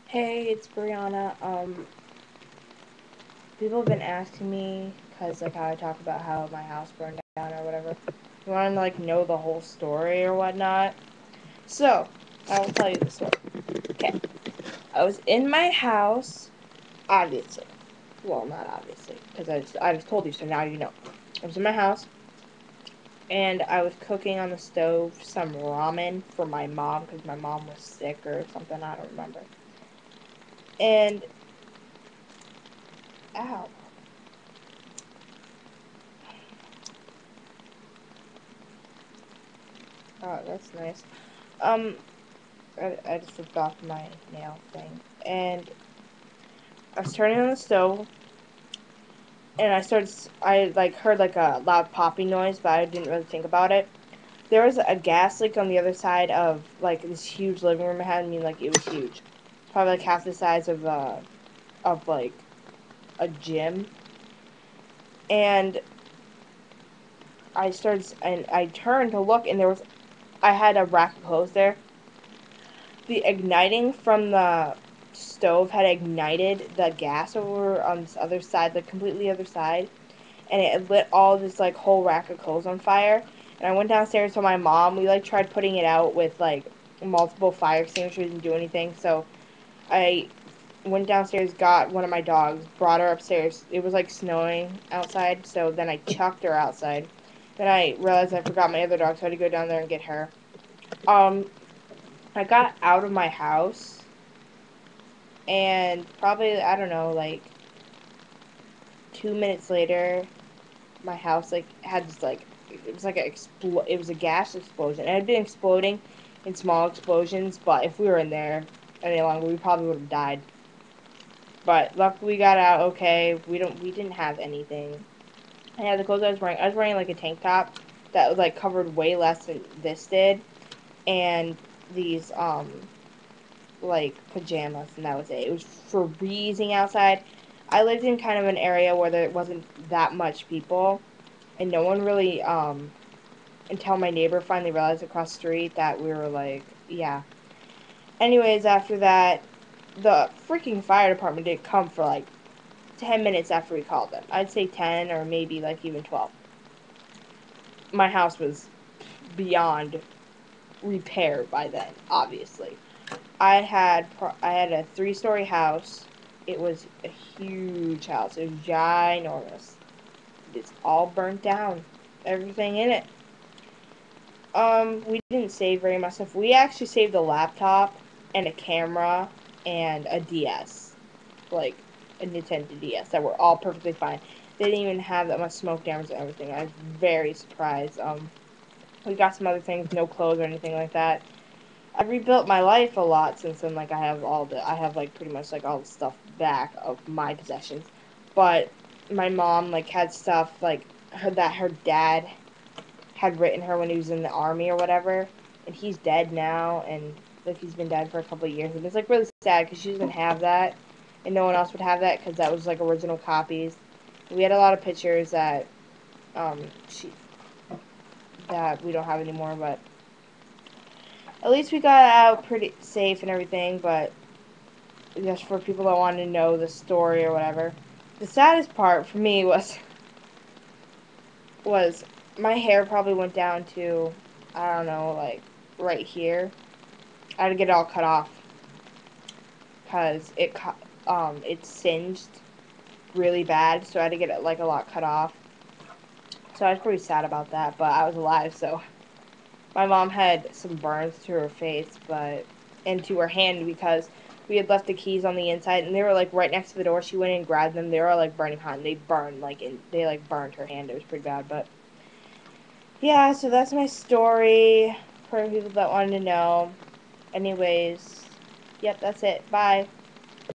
Hey, it's Brianna. People have been asking me, cause like how I talk about how my house burned down or whatever. You want to like know the whole story or whatnot? So I will tell you the story. Okay, I was in my house, obviously. Well, not obviously, cause I just told you, so now you know. I was in my house, and I was cooking on the stove some ramen for my mom, cause my mom was sick or something. I don't remember. And ow. Oh, that's nice. Um, I just ripped off my nail thing. And I was turning on the stove, and I like heard like a loud popping noise, but I didn't really think about it. There was a gas leak on the other side of like this huge living room I had. I mean, like it was huge, probably like half the size of like a gym. And I turned to look, and I had a rack of hose there. The igniting from the stove had ignited the gas over on this other side, the completely other side, and it lit all this like whole rack of clothes on fire. And I went downstairs to my mom. We like tried putting it out with like multiple fire extinguishers, didn't do anything. So I went downstairs, got one of my dogs, brought her upstairs. It was like snowing outside, so then I chucked her outside. Then I realized I forgot my other dog, so I had to go down there and get her. Um, I got out of my house, and probably I don't know, like 2 minutes later, my house like had this like it was like it was a gas explosion. It had been exploding in small explosions, but if we were in there any longer, we probably would have died. But luckily we got out okay. We didn't have anything. I had the clothes I was wearing. I was wearing like a tank top that was like covered way less than this did, and these like pajamas, and that was it. It was freezing outside. I lived in kind of an area where there wasn't that much people, and no one really until my neighbor finally realized across the street that we were like, yeah. Anyways, after that, the freaking fire department didn't come for like 10 minutes after we called them. I'd say 10 or maybe like even 12. My house was beyond repair by then, obviously. I had a 3-story house. It was a huge house. It was ginormous. It's all burnt down. Everything in it. We didn't save very much stuff. We actually saved a laptop and a camera and a DS, like a Nintendo DS, that were all perfectly fine. They didn't even have that much smoke damage and everything. I was very surprised. We got some other things, no clothes or anything like that. I've rebuilt my life a lot since then. Like I have like pretty much like all the stuff back of my possessions, but my mom like had stuff like her dad had written her when he was in the army or whatever, and he's dead now, and like he's been dead for a couple of years, and it's like really sad because she doesn't have that, and no one else would have that because that was like original copies. We had a lot of pictures she that we don't have anymore, but at least we got out pretty safe and everything. But just for people that want to know the story or whatever, the saddest part for me was my hair probably went down to I don't know like right here. I had to get it all cut off because it singed really bad, so I had to get it like a lot cut off. So I was pretty sad about that, but I was alive, so my mom had some burns to her face, but and to her hand because we had left the keys on the inside, and they were like right next to the door. She went in and grabbed them. They were like burning hot, and they like burned her hand. It was pretty bad, but yeah. So that's my story for people that wanted to know. Anyways, yep, that's it. Bye.